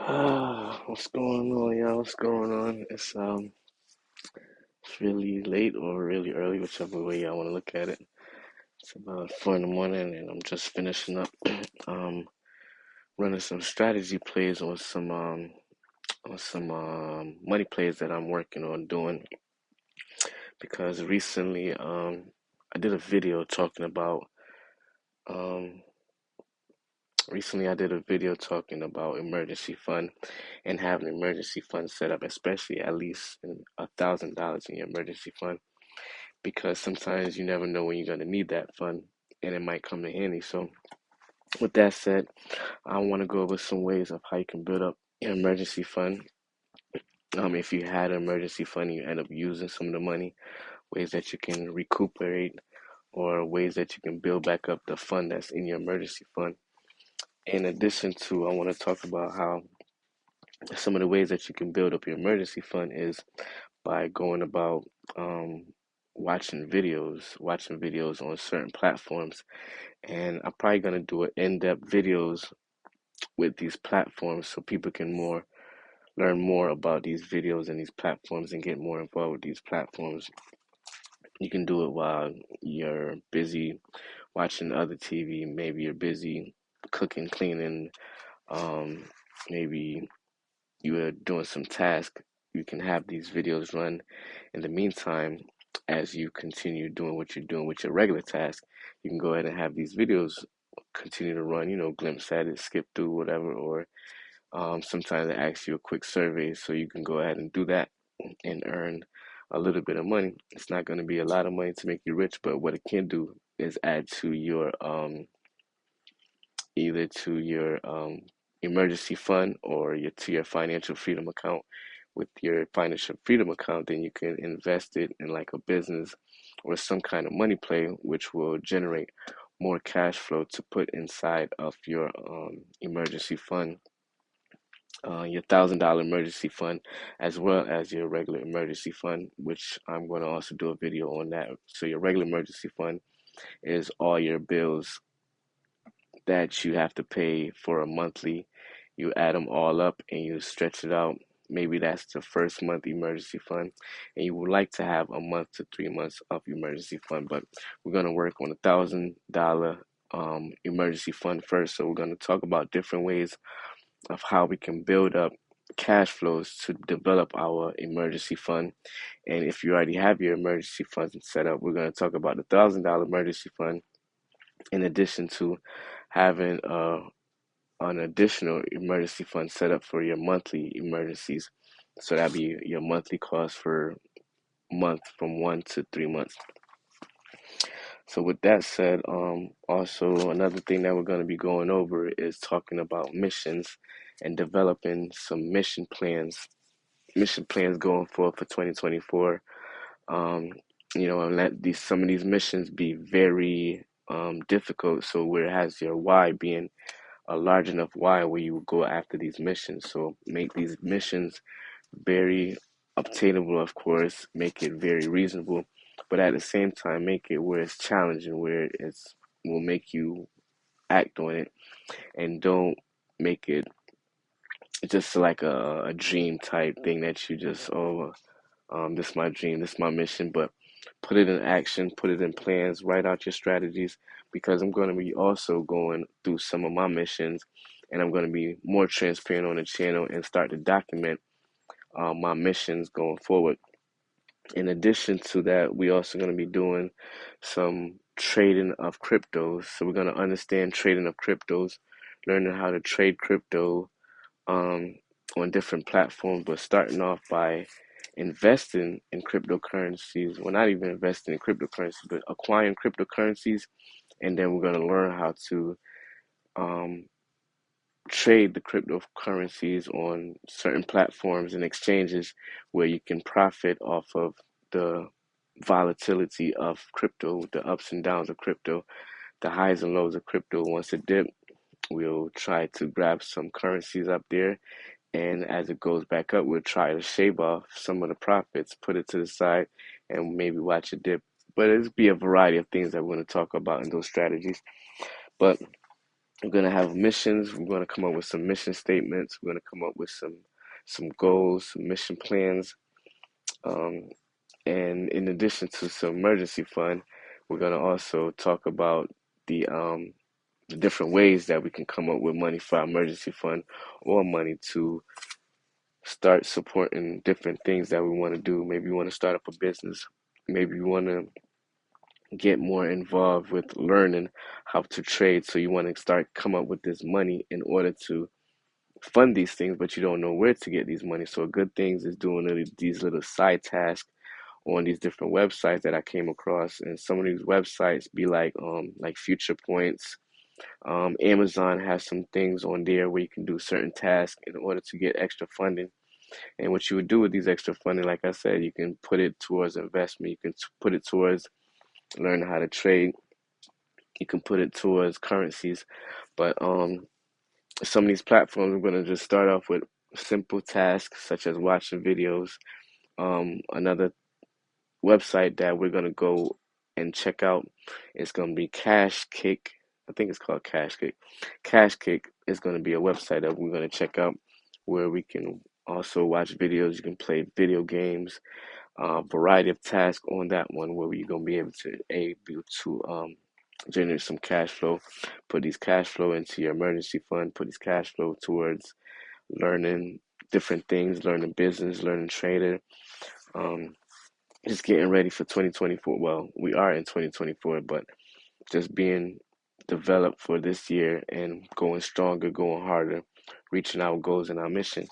What's going on, y'all? What's going on? It's really late or really early, whichever way y'all want to look at it. It's about 4 in the morning, and I'm just finishing up, um, running some strategy plays on some money plays that I'm working on doing because I did a video talking about um recently I did a video talking about emergency fund and having an emergency fund set up, especially at least $1,000 in your emergency fund, because sometimes you never know when you're going to need that fund and it might come in handy. So, with that said, I want to go over some ways of how you can build up an emergency fund. If you had an emergency fund and you end up using some of the money, ways that you can recuperate or ways that you can build back up the fund that's in your emergency fund. In addition to, I want to talk about how some of the ways that you can build up your emergency fund is by going about um, watching videos on certain platforms. And I'm probably gonna do an in-depth videos with these platforms so people can more learn more about these videos and these platforms and get more involved with these platforms. You can do it while you're busy watching other TV. Maybe you're busy cooking, cleaning, um, maybe you are doing some task. You can have these videos run in the meantime as you continue doing what you're doing with your regular task. You can go ahead and have these videos continue to run, glimpse at it, skip through whatever, or sometimes they ask you a quick survey, so you can go ahead and do that and earn a little bit of money. It's not going to be a lot of money to make you rich, but what it can do is add to your either to your emergency fund or to your financial freedom account. With your financial freedom account, then you can invest it in like a business or some kind of money play, which will generate more cash flow to put inside of your emergency fund, your $1,000 emergency fund, as well as your regular emergency fund, which I'm going to also do a video on that. So your regular emergency fund is all your bills that you have to pay for a monthly. You add them all up and you stretch it out. Maybe that's the first month emergency fund, and you would like to have a month to 3 months of emergency fund. But we're gonna work on $1,000 emergency fund first. So we're gonna talk about different ways of how we can build up cash flows to develop our emergency fund. And if you already have your emergency funds set up, we're gonna talk about the $1,000 emergency fund in addition to having an additional emergency fund set up for your monthly emergencies. So that'd be your monthly cost for month from 1 to 3 months. So with that said, also another thing that we're going to be going over is talking about missions and developing some mission plans going forward for 2024. Um, and let these some of these missions be very difficult. So where it has your why being a large enough why where you will go after these missions. So make these missions very obtainable, of course, make it very reasonable, but at the same time make it where it's challenging, where it's will make you act on it, and don't make it just like a dream type thing that you just this is my dream, this is my mission, but put it in action, put it in plans, write out your strategies, because I'm going to be also going through some of my missions, and I'm going to be more transparent on the channel and start to document my missions going forward. In addition to that, we also going to be doing some trading of cryptos. So we're going to understand trading of cryptos, learning how to trade crypto um, on different platforms, but starting off by investing in cryptocurrencies. Well, not even investing in cryptocurrencies, but acquiring cryptocurrencies, and then we're going to learn how to um, trade the cryptocurrencies on certain platforms and exchanges where you can profit off of the volatility of crypto, the ups and downs of crypto, the highs and lows of crypto. Once it dips, we'll try to grab some currencies up there, and as it goes back up, we'll try to shave off some of the profits, put it to the side, and maybe watch it dip. But it'll be a variety of things that we're going to talk about in those strategies. But We're gonna have missions. We're gonna come up with some mission statements. We're gonna come up with some goals, some mission plans. Um, and in addition to some emergency fund, we're gonna also talk about the different ways that we can come up with money for our emergency fund or money to start supporting different things that we want to do. Maybe we want to start up a business. Maybe we want to get more involved with learning how to trade. So you want to start come up with this money in order to fund these things, but you don't know where to get these money. So a good things is doing these little side tasks on these different websites that I came across. And some of these websites be like Future Points. Amazon has some things on there where you can do certain tasks in order to get extra funding. And what you would do with these extra funding, like I said, you can put it towards investment. You can put it towards learning how to trade. You can put it towards currencies. But some of these platforms, we're going to just start off with simple tasks such as watching videos. Another website that we're going to go and check out is going to be Cash Kick. I think it's called Cash Kick. Cash Kick is going to be a website that we're going to check out where we can also watch videos. You can play video games, variety of tasks on that one where you're going to be able to generate some cash flow, put these cash flow into your emergency fund, put these cash flow towards learning different things, learning business, learning trading, um, just getting ready for 2024. Well, we are in 2024, but just being developed for this year and going stronger, going harder, reaching our goals and our mission.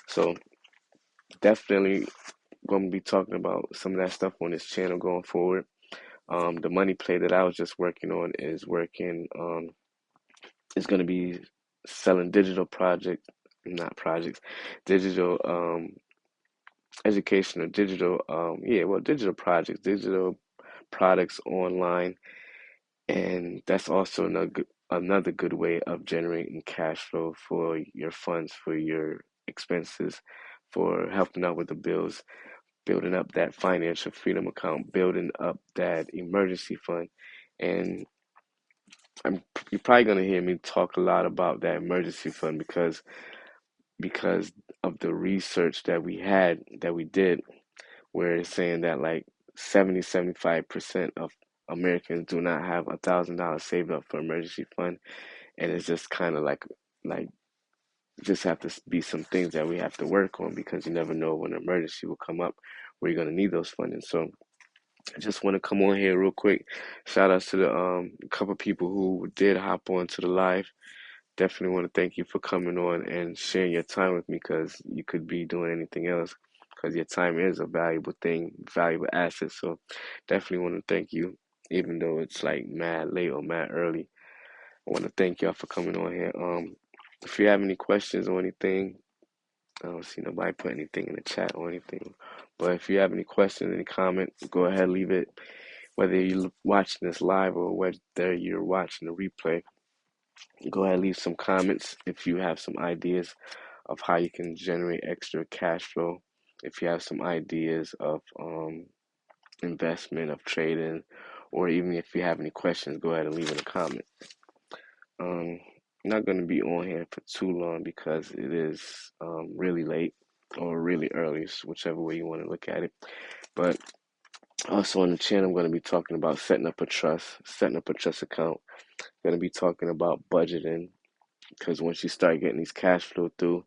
So definitely going to be talking about some of that stuff on this channel going forward. The money play that I was just working on is going to be selling digital projects, not projects, digital education or digital, digital projects, digital products online, and that's also another good way of generating cash flow for your funds, for your expenses, for helping out with the bills, building up that financial freedom account, building up that emergency fund, and you're probably gonna hear me talk a lot about that emergency fund because of the research that we did, where it's saying that like 75% of Americans do not have $1,000 saved up for emergency fund, and it's just kind of like just have to be some things that we have to work on because you never know when an emergency will come up where you're gonna need those funding. So I just want to come on here real quick. Shout outs to the couple people who did hop on to the live. Definitely want to thank you for coming on and sharing your time with me because you could be doing anything else because your time is a valuable thing, valuable asset. So definitely want to thank you, even though it's like mad late or mad early. I want to thank y'all for coming on here. If you have any questions or anything, I don't see nobody put anything in the chat or anything. But if you have any questions, any comments, go ahead, leave it. Whether you're watching this live or whether you're watching the replay, go ahead, leave some comments if you have some ideas of how you can generate extra cash flow. If you have some ideas of investment, of trading, or even if you have any questions, go ahead and leave in a comment. I'm not going to be on here for too long because it is really late or really early, whichever way you want to look at it. But also on the channel, I'm going to be talking about setting up a trust account. I'm going to be talking about budgeting because once you start getting these cash flow through,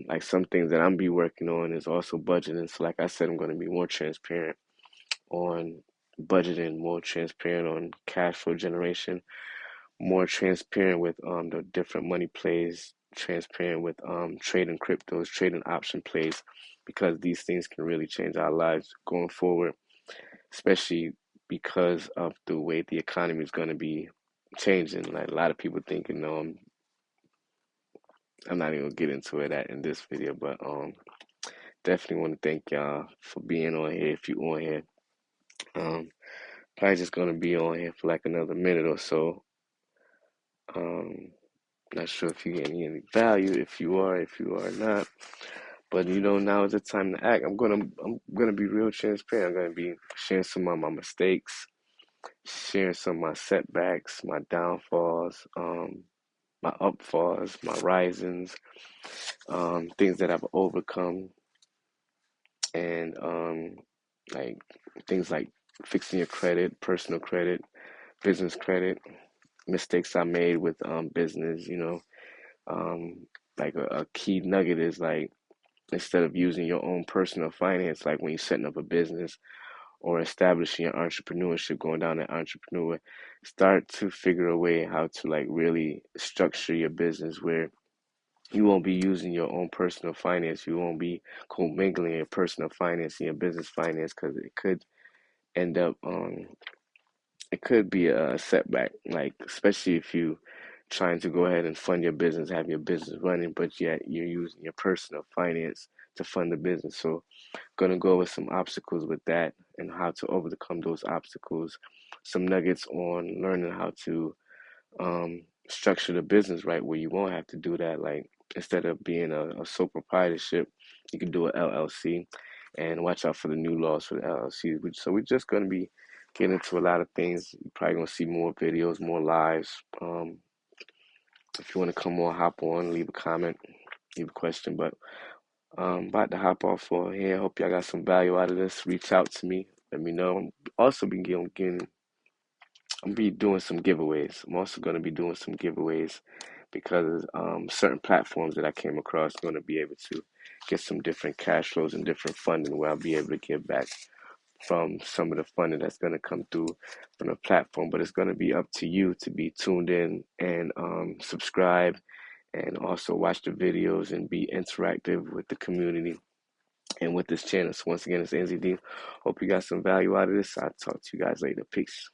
like some things that I'm be working on is also budgeting. So like I said, I'm going to be more transparent on budgeting, more transparent on cash flow generation, more transparent with the different money plays, transparent with trading cryptos, trading option plays, because these things can really change our lives going forward, especially because of the way the economy is going to be changing. Like a lot of people thinking, no, I'm not even gonna get into it in this video, but definitely want to thank y'all for being on here. If you on here, um, probably just gonna be on here for like another minute or so. Um, Not sure if you get any value. If you are not. But now is the time to act. I'm gonna be real transparent. I'm gonna be sharing some of my mistakes, sharing some of my setbacks, my downfalls, my upfalls, my risings, things that I've overcome, and like things like fixing your credit, personal credit, business credit, mistakes I made with business. Um, like a key nugget is like instead of using your own personal finance, like when you're setting up a business or establishing your entrepreneurship, going down that entrepreneur, start to figure a way how to like really structure your business where you won't be using your own personal finance. You won't be commingling your personal finance and your business finance because end up it could be a setback. Like especially if you trying to go ahead and fund your business, have your business running, but yet you're using your personal finance to fund the business. So gonna go over some obstacles with that and how to overcome those obstacles. Some nuggets on learning how to structure the business right where you won't have to do that. Like instead of being a sole proprietorship, you can do an LLC, and watch out for the new laws for the LLC. So we're just gonna be getting into a lot of things. You're probably gonna see more videos, more lives. If you want to come on, hop on, leave a comment, leave a question. But about to hop off for here. Hope y'all got some value out of this. Reach out to me. Let me know. Also be getting I'm be doing some giveaways. I'm also going to be doing some giveaways because certain platforms that I came across going to be able to get some different cash flows and different funding where I'll be able to give back from some of the funding that's going to come through from the platform. But it's going to be up to you to be tuned in and subscribe and also watch the videos and be interactive with the community and with this channel. So once again, it's NZD. Hope you got some value out of this. I'll talk to you guys later. Peace.